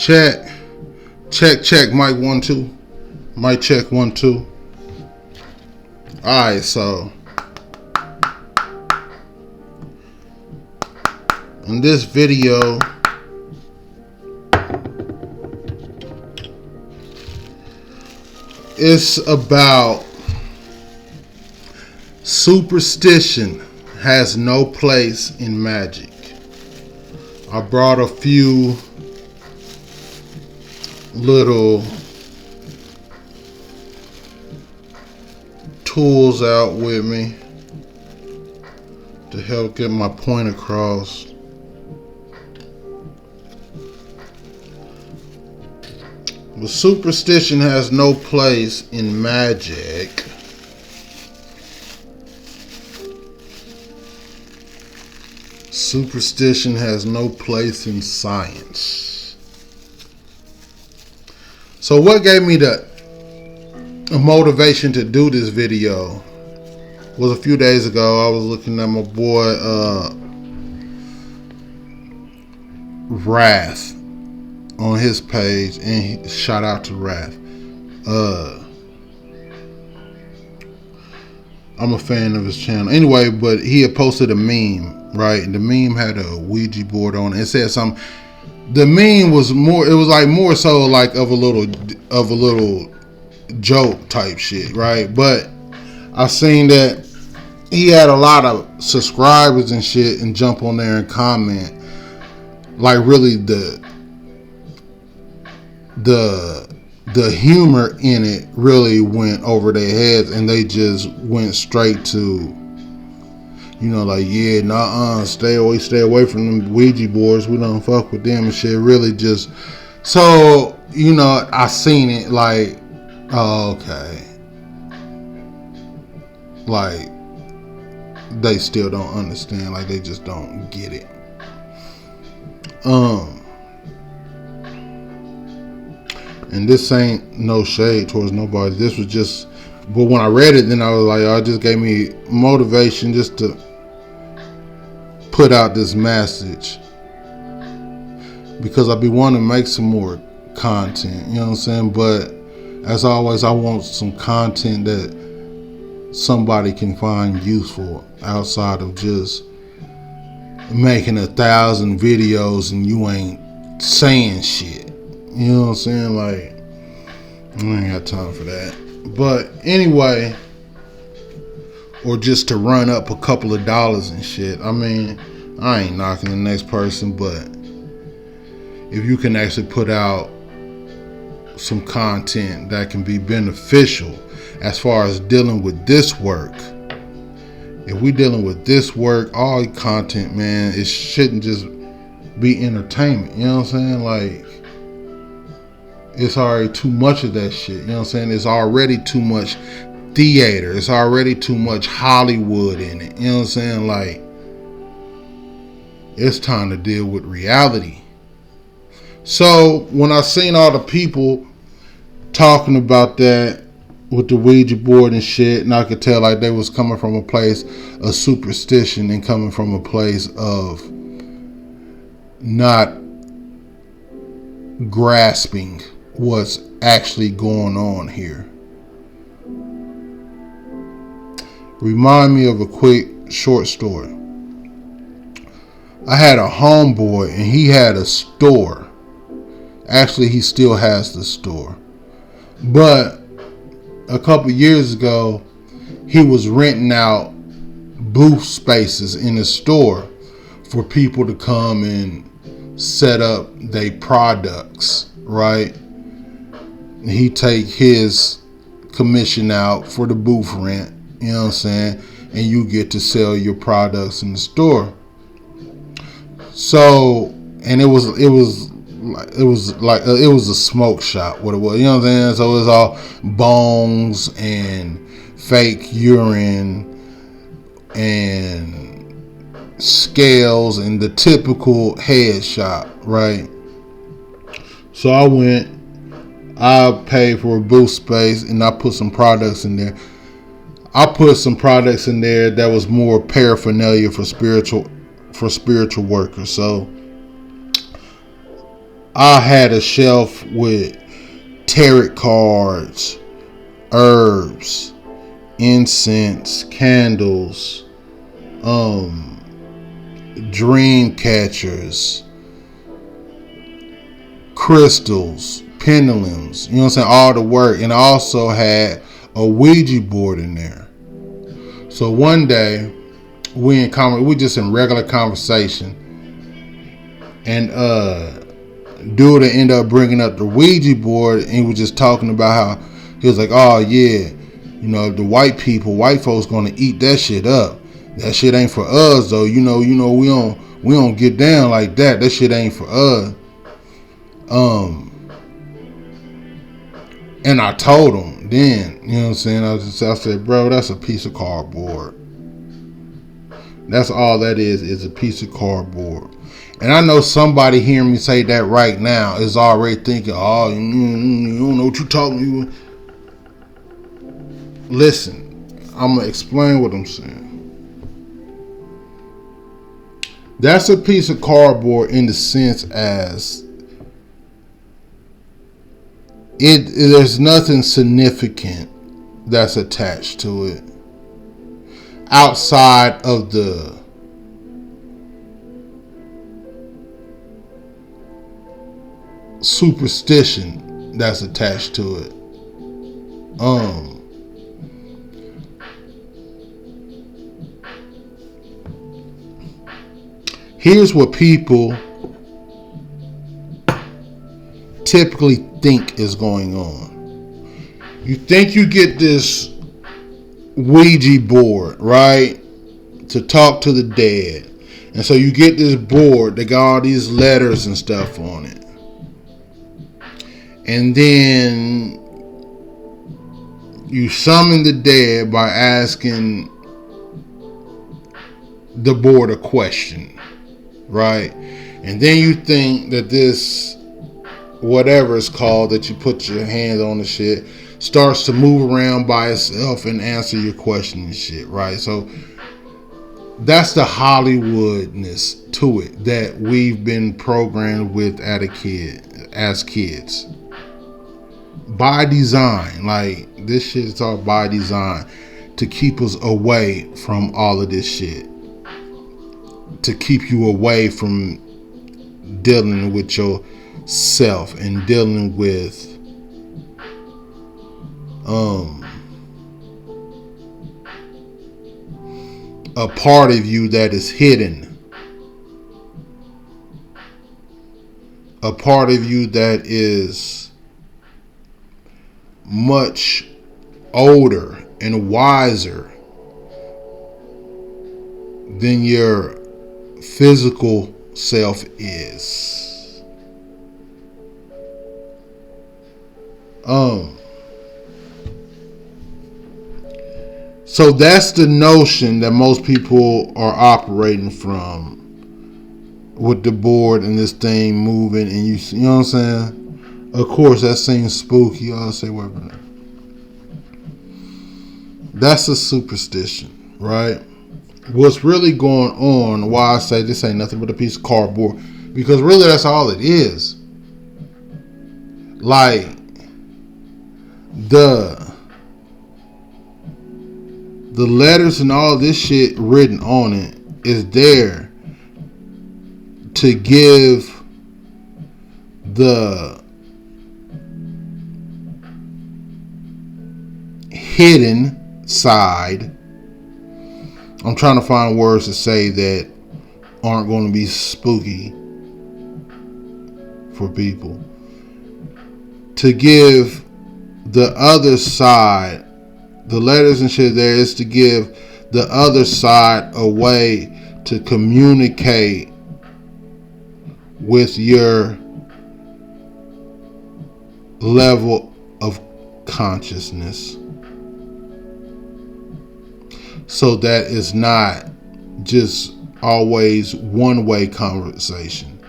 Check. Check. Mic 1 2. Mic check 1 2. Alright, so in this video, it's about superstition has no place in magic. I brought a few little tools out with me to help get my point across. But superstition has no place in magic. Superstition has no place in science. So what gave me the motivation to do this video was a few days ago. I was looking at my boy Wrath on his page, and shout out to Wrath. I'm a fan of his channel. Anyway, but he had posted a meme, right? And the meme had a Ouija board on it. It said something. The meme was more. It was like more so like of a little joke type shit, right? But I seen that he had a lot of subscribers and shit, and jump on there and comment. Like really the humor in it really went over their heads, and they just went straight to, like, yeah, nah, stay away from them Ouija boards. We don't fuck with them and shit. Really just, so, I seen it like, oh, okay. Like, they still don't understand. Like, they just don't get it. And this ain't no shade towards nobody. This was just, but when I read it, then I was like, it just gave me motivation just to put out this message, because I be wanting to make some more content, you know what I'm saying? But as always, I want some content that somebody can find useful outside of just making 1,000 videos and you ain't saying shit. You know what I'm saying? Like, I ain't got time for that. But anyway, or just to run up a couple of dollars and shit. I mean, I ain't knocking the next person, but if you can actually put out some content that can be beneficial as far as dealing with this work. If we dealing with this work, all content, man, it shouldn't just be entertainment. You know what I'm saying? Like, it's already too much of that shit. You know what I'm saying? It's already too much theater. It's already too much Hollywood in it. You know what I'm saying? Like, it's time to deal with reality. So when I seen all the people talking about that with the Ouija board and shit, and I could tell like they was coming from a place of superstition and coming from a place of not grasping what's actually going on here. Remind me of a quick short story. I had a homeboy and he had a store. Actually, he still has the store. But a couple years ago, he was renting out booth spaces in the store for people to come and set up their products, right? He take his commission out for the booth rent, you know what I'm saying? And you get to sell your products in the store. So, and it was a smoke shop, what it was, you know what I'm saying? So it was all bongs and fake urine and scales and the typical head shop, right? So I paid for a booth space and I put some products in there. I put some products in there that was more paraphernalia for spiritual workers. So I had a shelf with tarot cards, herbs, incense, candles, dream catchers, crystals, pendulums, you know what I'm saying, all the work. And I also had a Ouija board in there. So one day we just in regular conversation, and dude ended up bringing up the Ouija board, and he was just talking about how he was like, oh yeah, you know, the white folks gonna eat that shit up. That shit ain't for us though. You know, we don't get down like that. That shit ain't for us. And I told him then, you know what I'm saying? I said, bro, that's a piece of cardboard. That's all that is a piece of cardboard. And I know somebody hearing me say that right now is already thinking, oh, you don't know what you're talking about. Listen, I'm going to explain what I'm saying. That's a piece of cardboard in the sense as there's nothing significant that's attached to it outside of the superstition that's attached to it. Here's what people typically think is going on. You think you get this Ouija board, right, to talk to the dead. And so you get this board that got all these letters and stuff on it. And then you summon the dead by asking the board a question, right? And then you think that this, whatever it's called, that you put your hands on the shit, starts to move around by itself and answer your question and shit, right? So that's the Hollywoodness to it that we've been programmed with as kids. By design. Like, this shit is all by design to keep us away from all of this shit. To keep you away from dealing with yourself and dealing with a part of you that is hidden, a part of you that is much older and wiser than your physical self is. So that's the notion that most people are operating from with the board and this thing moving, and you know what I'm saying? Of course, that seems spooky. I'll say whatever. That's a superstition, right? What's really going on, why I say this ain't nothing but a piece of cardboard, because really that's all it is. Like, the letters and all this shit written on it is there to give the hidden side. I'm trying to find words to say that aren't going to be spooky for people. To give the other side, the letters and shit there is to give the other side a way to communicate with your level of consciousness. So that it's not just always one-way conversation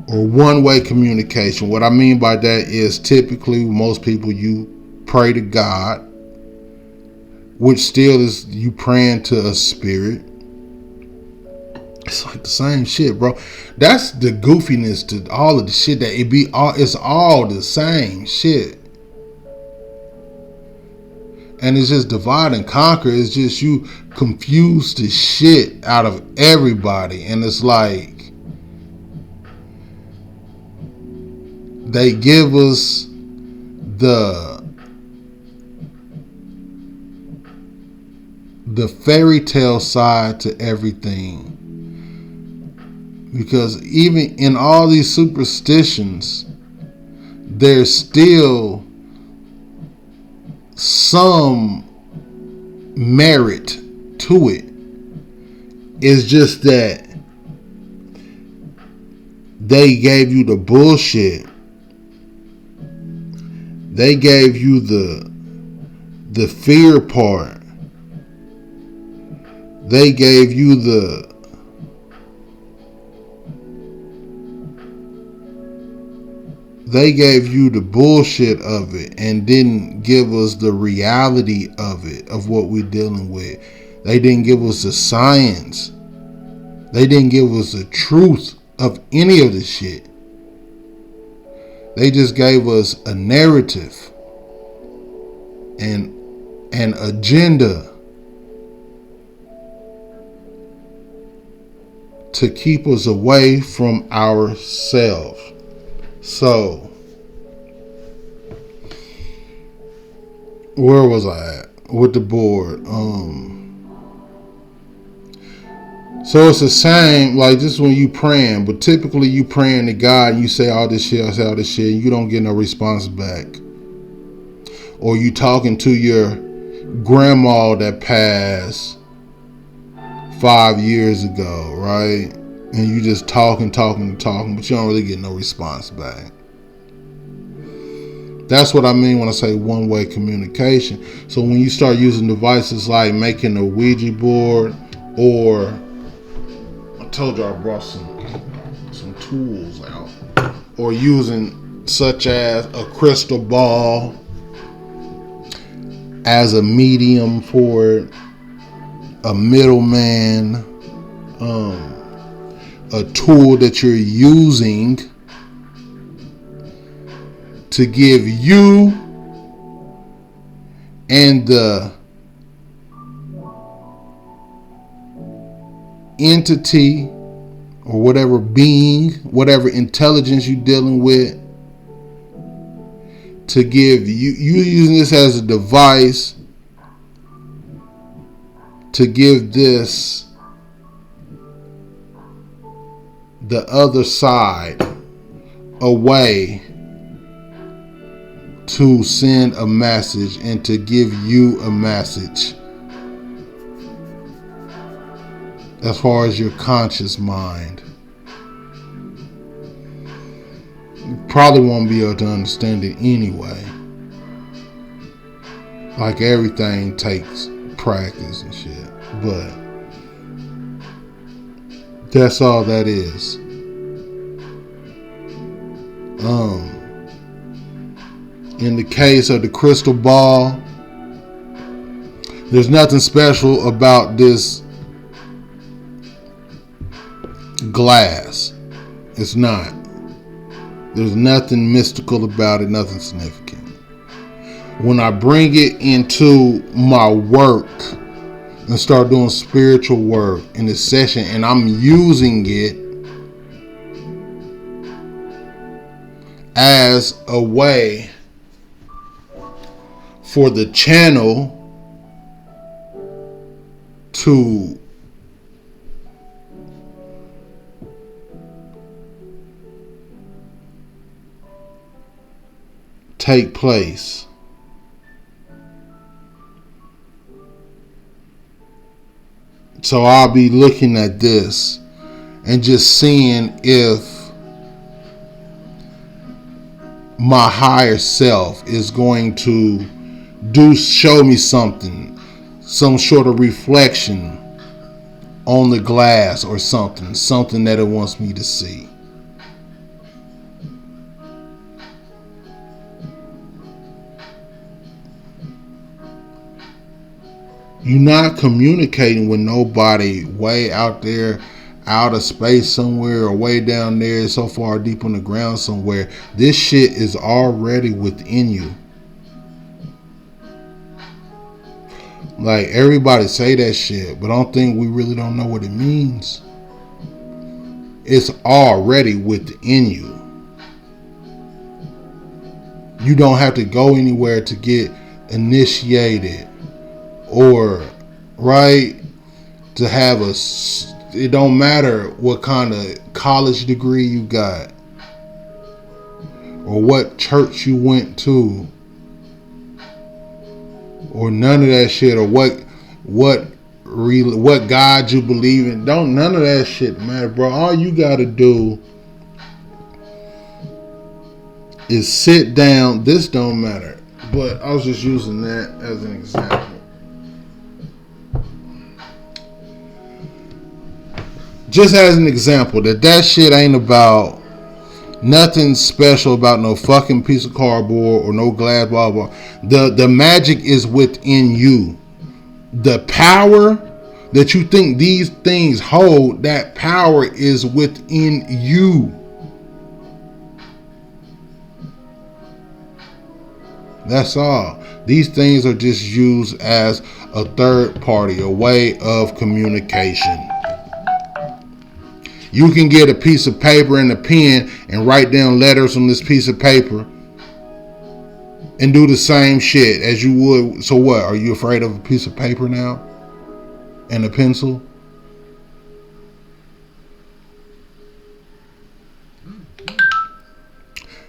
or one-way communication. What I mean by that is typically most people, you pray to God, which still is you praying to a spirit. It's like the same shit, bro. That's the goofiness to all of the shit that it be. It's all the same shit, and it's just divide and conquer. It's just you confuse the shit out of everybody, and it's like they give us the fairy tale side to everything. Because even in all these superstitions, there's still some merit to it. It's just that they gave you the bullshit. They gave you the fear part. They gave you the bullshit of it and didn't give us the reality of it, of what we're dealing with. They didn't give us the science. They didn't give us the truth of any of this shit. They just gave us a narrative and an agenda to keep us away from ourselves. So, where was I at with the board? So it's the same, like just when you praying, but typically you praying to God and you say all this shit, and you don't get no response back. Or you talking to your grandma that passed 5 years ago, right? And you just talking, but you don't really get no response back. That's what I mean when I say one-way communication. So when you start using devices like making a Ouija board, or I told you I brought some tools out, or using such as a crystal ball as a medium for it, a middleman, a tool that you're using to give you and the entity or whatever being, whatever intelligence you're dealing with, to give you using this as a device to give this the other side a way to send a message and to give you a message as far as your conscious mind. You probably won't be able to understand it anyway. Like everything takes practice and shit, but that's all that is. In the case of the crystal ball, there's nothing special about this glass. It's not. There's nothing mystical about it, nothing significant. When I bring it into my work and start doing spiritual work in this session, and I'm using it as a way for the channel to take place. So I'll be looking at this and just seeing if my higher self is going to show me something, some sort of reflection on the glass or something that it wants me to see. You're not communicating with nobody way out there out of space somewhere or way down there, so far deep on the ground somewhere. This shit is already within you. Like, everybody say that shit, but I don't think we really don't know what it means. It's already within you. You don't have to go anywhere to get initiated or, right, to have a, it don't matter what kind of college degree you got or what church you went to or none of that shit, or what God you believe in. Don't, none of that shit matter, bro. All you gotta do is sit down. This don't matter, but I was just using that as an example. Just as an example, that shit ain't about nothing special, about no fucking piece of cardboard or no glass, blah blah. The magic is within you. The power that you think these things hold, that power is within you. That's all. These things are just used as a third party, a way of communication. You can get a piece of paper and a pen and write down letters on this piece of paper and do the same shit as you would. So what? Are you afraid of a piece of paper now? And a pencil?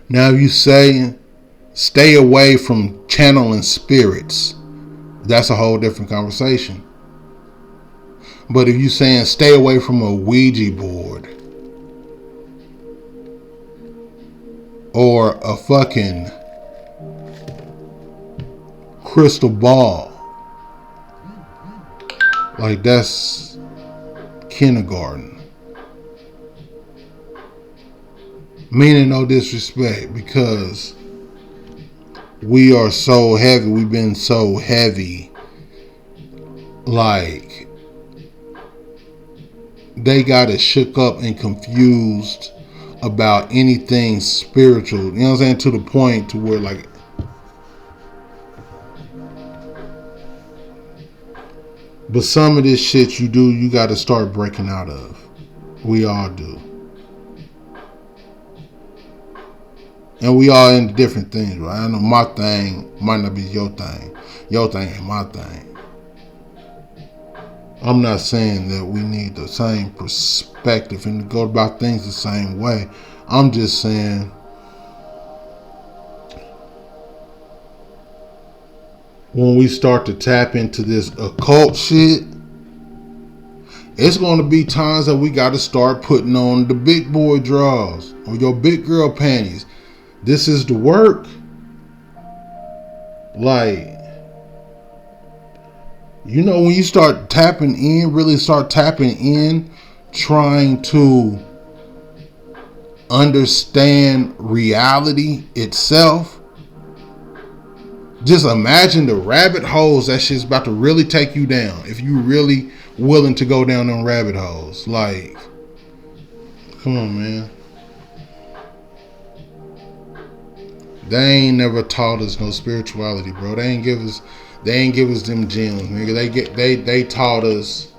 Now if you say stay away from channeling spirits, that's a whole different conversation. But if you saying stay away from a Ouija board or a fucking crystal ball, like, that's kindergarten. Meaning no disrespect, because we are so heavy. We've been so heavy. Like, they got us shook up and confused about anything spiritual. You know what I'm saying? To the point to where, like, but some of this shit you got to start breaking out of. We all do. And we all into different things, right? I know my thing might not be your thing. Your thing ain't my thing. I'm not saying that we need the same perspective and to go about things the same way. I'm just saying when we start to tap into this occult shit, it's going to be times that we got to start putting on the big boy drawers or your big girl panties. This is the work. Like, you know, when you start tapping in, really start tapping in, trying to understand reality itself, just imagine the rabbit holes that shit's about to really take you down. If you really willing to go down them rabbit holes. Like, come on, man. They ain't never taught us no spirituality, bro. They ain't give us them gems, nigga. They taught us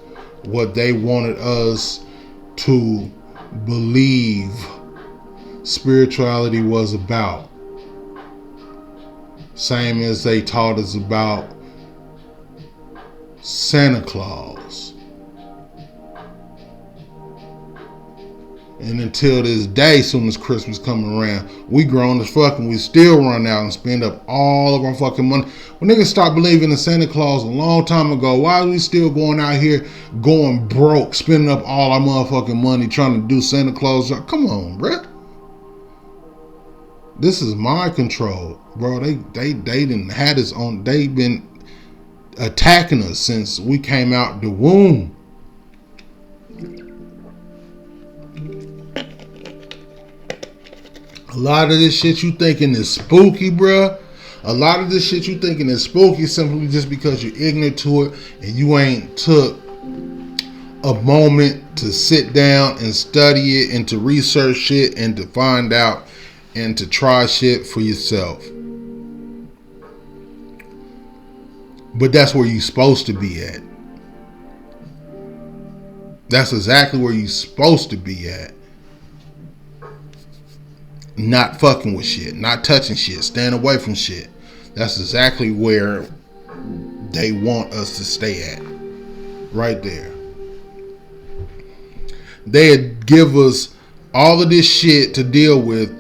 what they wanted us to believe spirituality was about. Same as they taught us about Santa Claus. And until this day, soon as Christmas come around, we grown as fuck and we still run out and spend up all of our fucking money. When niggas stopped believing in Santa Claus a long time ago, why are we still going out here going broke, spending up all our motherfucking money trying to do Santa Claus? Come on, bruh. This is mind control, bro. They didn't had us on. They've been attacking us since we came out the womb. A lot of this shit you thinking is spooky, bruh. A lot of this shit you thinking is spooky simply just because you're ignorant to it and you ain't took a moment to sit down and study it and to research shit and to find out and to try shit for yourself. But that's where you're supposed to be at. That's exactly where you're supposed to be at. Not fucking with shit, not touching shit, staying away from shit. That's exactly where they want us to stay at. Right there. They'd give us all of this shit to deal with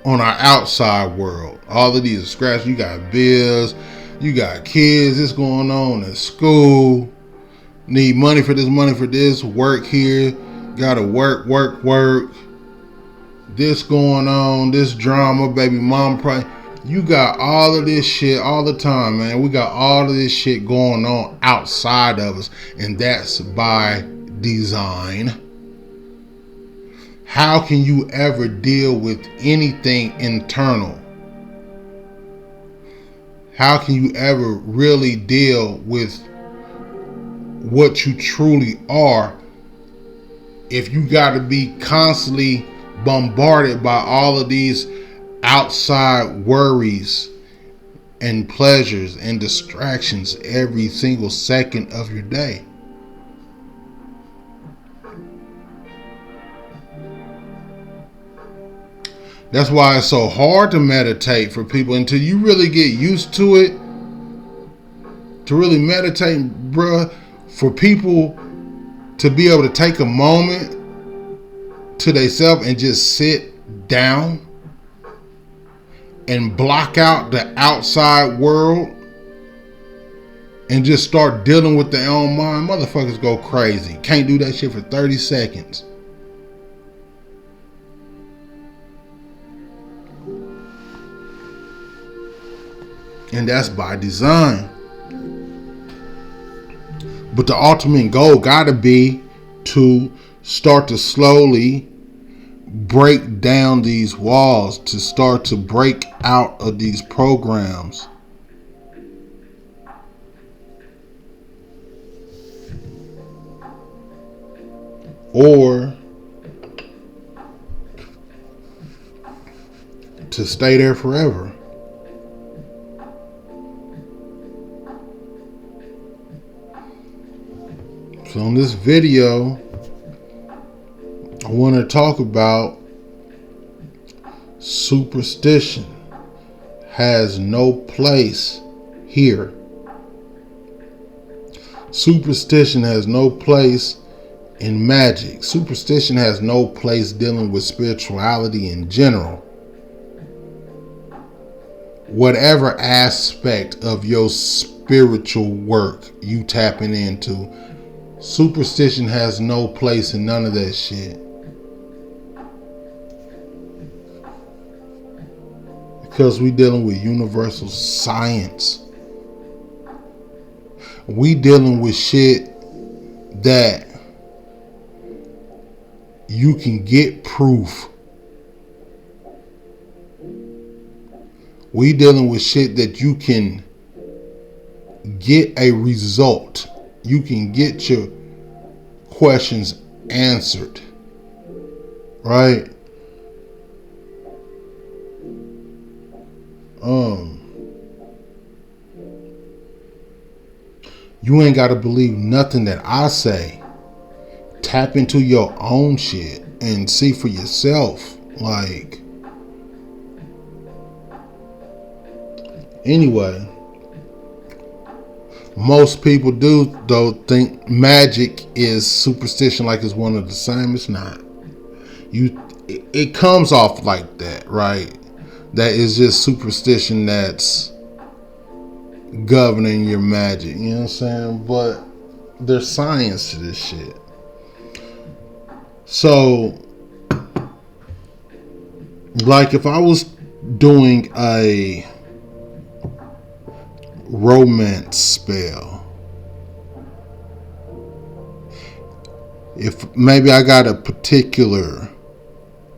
on our outside world. All of these scratches. You got bills, you got kids, this going on at school. Need money for this, work here, gotta work. This going on, this drama, baby mom probably. You got all of this shit all the time, man. We got all of this shit going on outside of us, and that's by design. How can you ever deal with anything internal? How can you ever really deal with what you truly are if you got to be constantly bombarded by all of these outside worries and pleasures and distractions every single second of your day? That's why it's so hard to meditate for people until you really get used to it. To really meditate, bruh, for people to be able to take a moment to themselves and just sit down and block out the outside world and just start dealing with their own mind, motherfuckers go crazy. Can't do that shit for 30 seconds. And that's by design. But the ultimate goal gotta be to start to slowly break down these walls, to start to break out of these programs. Or to stay there forever. So in this video, I want to talk about superstition has no place here. Superstition has no place in magic. Superstition has no place dealing with spirituality in general. Whatever aspect of your spiritual work you tapping into, superstition has no place in none of that shit. Because we dealing with universal science. We dealing with shit that you can get proof. We dealing with shit that you can get a result. You can get your questions answered. Right? You ain't got to believe nothing that I say. Tap into your own shit and see for yourself. Like, anyway, most people do though think magic is superstition, like it's one of the same. It's not. It comes off like that, right? That is just superstition that's governing your magic. You know what I'm saying? But there's science to this shit. So, like if I was doing a romance spell, if maybe I got a particular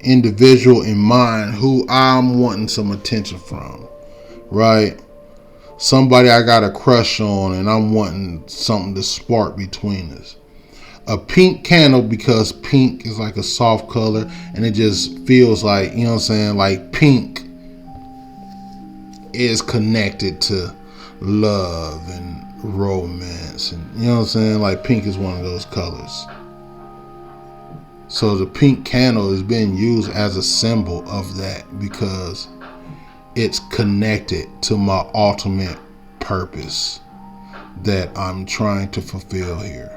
individual in mind who I'm wanting some attention from, right? somebody I got a crush on and I'm wanting something to spark between us. A pink candle, because pink is like a soft color and it just feels like, you know what I'm saying, like pink is connected to love and romance, and you know what I'm saying, like pink is one of those colors. So the pink candle is being used as a symbol of that because it's connected to my ultimate purpose that I'm trying to fulfill here.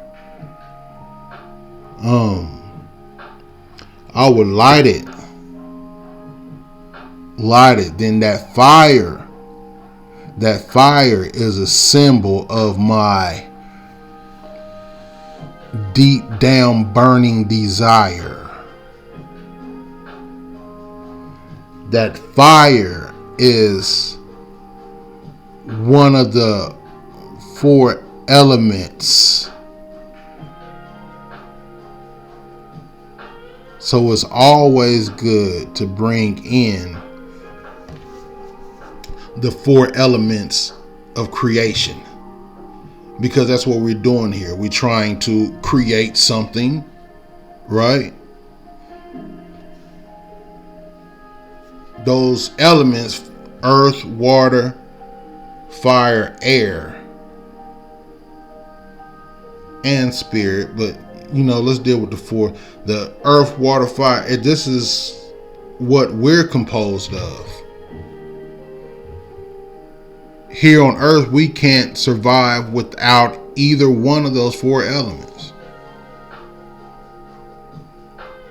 I would light it, then that fire is a symbol of my deep down burning desire. That fire is one of the 4 elements. So it's always good to bring in the 4 elements of creation, because that's what we're doing here. We're trying to create something, right? Those elements: earth, water, fire, air, and spirit. But let's deal with the 4. The earth, water, fire. This is what we're composed of. Here on earth, we can't survive without either one of those 4 elements.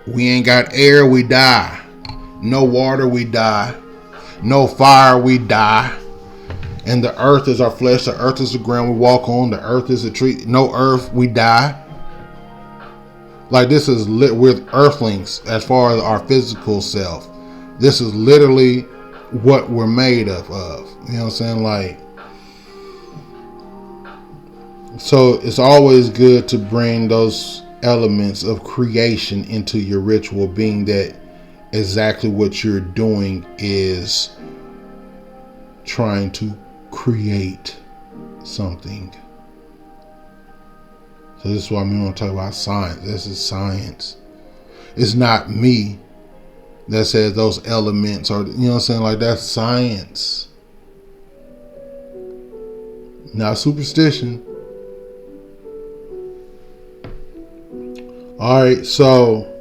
We ain't got air, we die. No water, we die. No fire, we die. And the earth is our flesh. The earth is the ground we walk on. The earth is a tree. No earth, we die. Like, this is lit with earthlings as far as our physical self. This is literally what we're made of. You know what I'm saying? Like, so it's always good to bring those elements of creation into your ritual, being that exactly what you're doing is trying to create something. So this is why we want to talk about science. This is science. It's not me that says those elements are, you know what I'm saying? Like, that's science. Not superstition. Alright, so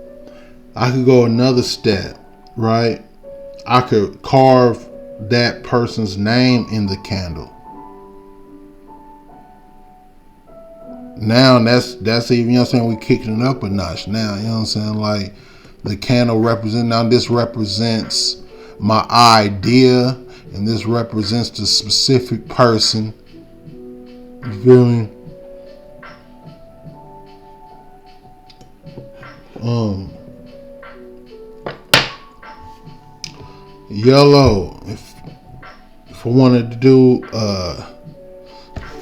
I could go another step, right? I could carve that person's name in the candle. Now that's even, you know what I'm saying, we kicking it up a notch now, you know what I'm saying? Like, the candle this represents my idea, and this represents the specific person. You feel me? Yellow, if I wanted to do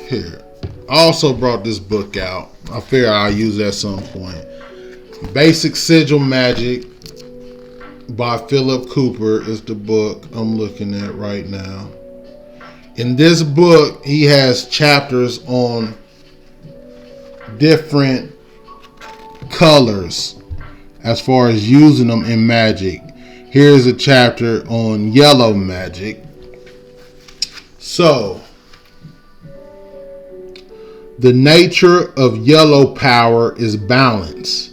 here. I also brought this book out. I figure I'll use it at some point. Basic Sigil Magic by Philip Cooper is the book I'm looking at right now. In this book, he has chapters on different colors as far as using them in magic. Here's a chapter on yellow magic. So, the nature of yellow power is balance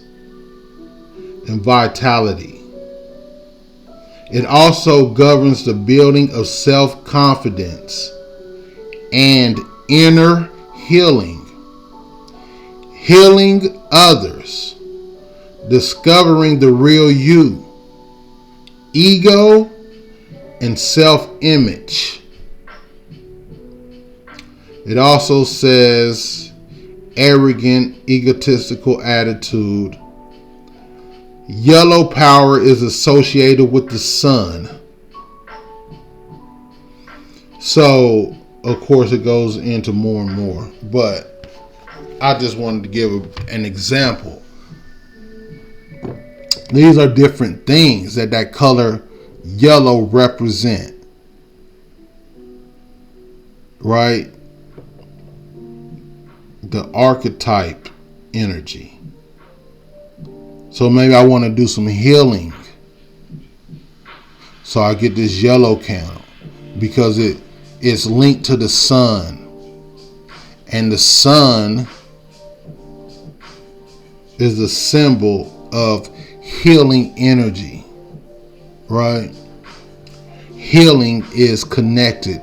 and vitality. It also governs the building of self-confidence and inner healing. Healing others, discovering the real you, ego, and self-image. It also says arrogant, egotistical attitude. Yellow power is associated with the sun. So, of course, it goes into more and more. But I just wanted to give an example. These are different things that color yellow represent. right? The archetype energy. So maybe I want to do some healing. So I get this yellow candle because it's linked to the sun. And the sun is a symbol of healing energy, right? Healing is connected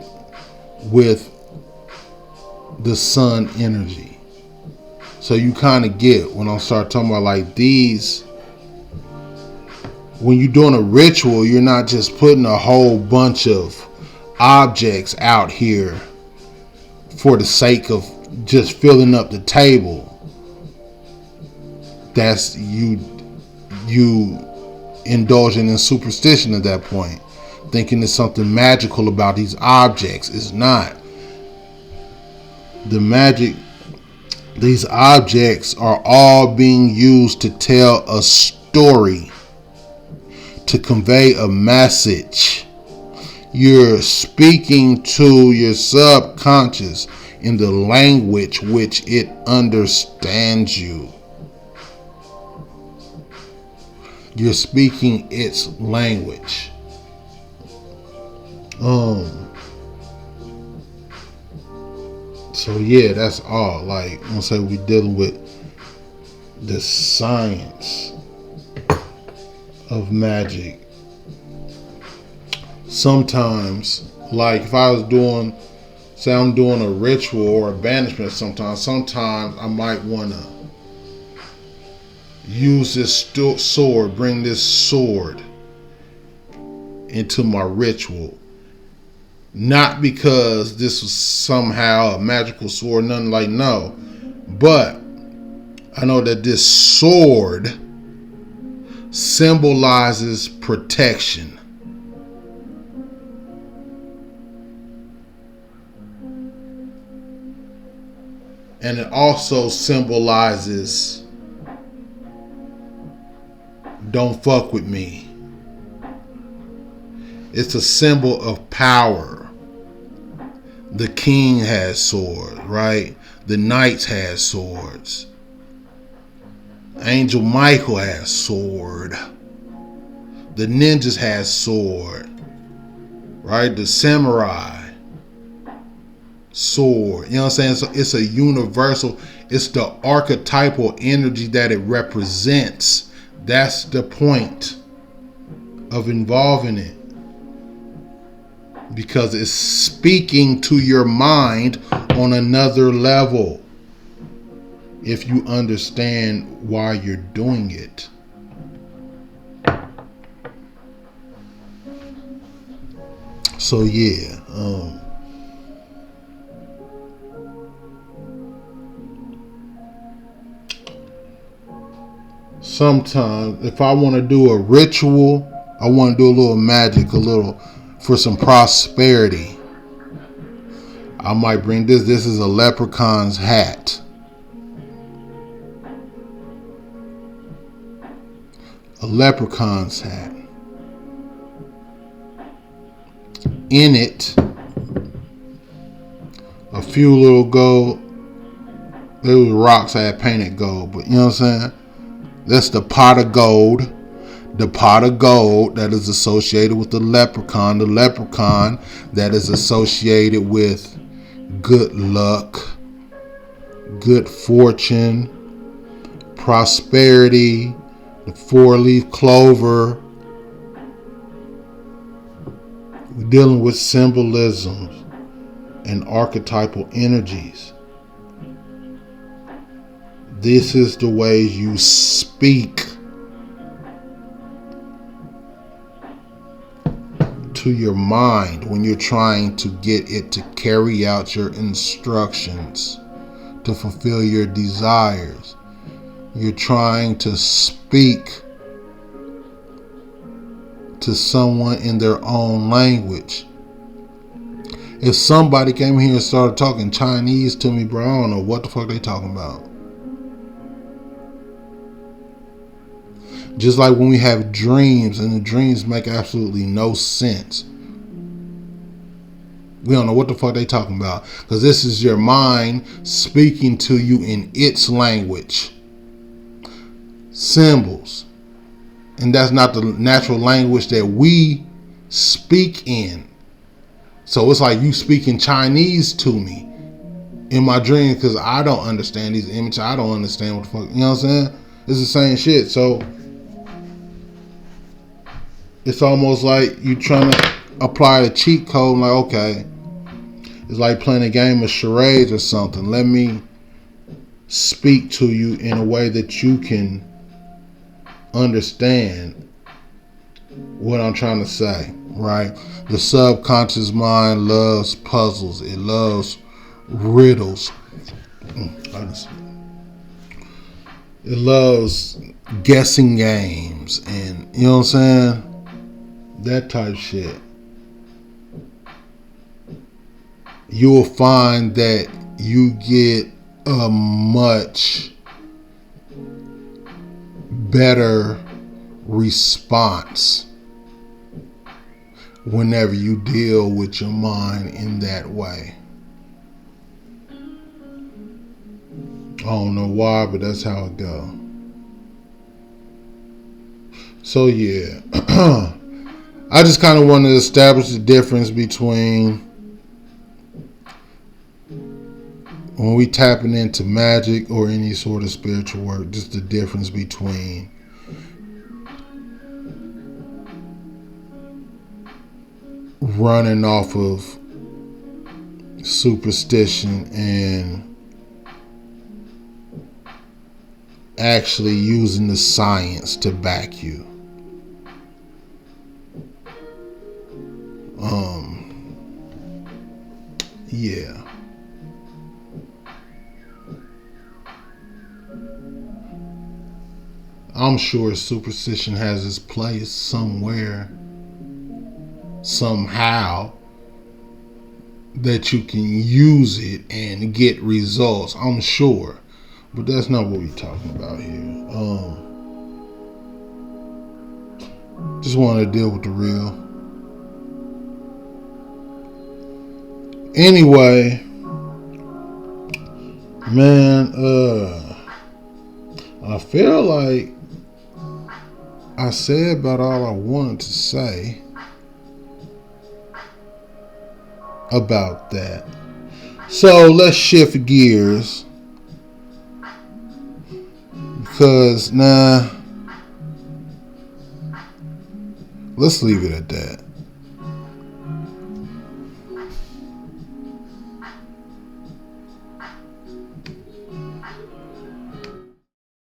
with the sun energy. So you kind of get when I start talking about like these. When you're doing a ritual, you're not just putting a whole bunch of objects out here for the sake of just filling up the table. That's you indulging in superstition at that point, thinking there's something magical about these objects. It's not. The magic, these objects are all being used to tell a story, to convey a message. You're speaking to your subconscious in the language which it understands you. You're speaking its language. So yeah, that's all. Like I'm gonna say, we're dealing with the science of magic. Sometimes, like if I was doing, say I'm doing a ritual or a banishment, sometimes I might want to use this sword, bring this sword into my ritual. Not because this was somehow a magical sword, nothing like, no. But I know that this sword symbolizes protection. And it also symbolizes don't fuck with me. It's a symbol of power. The king has swords, right? The knights has swords. Angel Michael has sword. The ninjas has sword, right? The samurai sword. You know what I'm saying? So it's a universal, it's the archetypal energy that it represents. That's the point of involving it. Because it's speaking to your mind on another level. If you understand why you're doing it. So yeah, sometimes if I want to do a ritual, I want to do a little magic, a little for some prosperity. I might bring this. This is a leprechaun's hat. A leprechaun's hat. In it, a few little gold. There was rocks I had painted gold, but you know what I'm saying? That's the pot of gold. The pot of gold that is associated with the leprechaun. The leprechaun that is associated with good luck, good fortune, prosperity, the 4-leaf clover. We're dealing with symbolisms and archetypal energies. This is the way you speak to your mind when you're trying to get it to carry out your instructions, to fulfill your desires. You're trying to speak to someone in their own language. If somebody came here and started talking Chinese to me, bro, I don't know what the fuck they talking about. Just like when we have dreams and the dreams make absolutely no sense. We don't know what the fuck they talking about, because this is your mind speaking to you in its language. Symbols. And that's not the natural language that we speak in. So it's like you speaking Chinese to me in my dreams, because I don't understand these images. I don't understand what the fuck, you know what I'm saying? It's the same shit. So it's almost like you trying to apply the cheat code. Like, okay, it's like playing a game of charades or something. Let me speak to you in a way that you can understand what I'm trying to say, right? The subconscious mind loves puzzles. It loves riddles. It loves guessing games and, you know what I'm saying? That type of shit. You will find that you get a much better response whenever you deal with your mind in that way. I don't know why, but that's how it go. So yeah, I just kind of wanted to establish the difference between when we tapping into magic or any sort of spiritual work, just the difference between running off of superstition and actually using the science to back you. Yeah. I'm sure superstition has its place somewhere, somehow, that you can use it and get results. I'm sure. But that's not what we're talking about here. Just want to deal with the real. Anyway, man, I feel like I said about all I wanted to say about that. So let's shift gears, because let's leave it at that.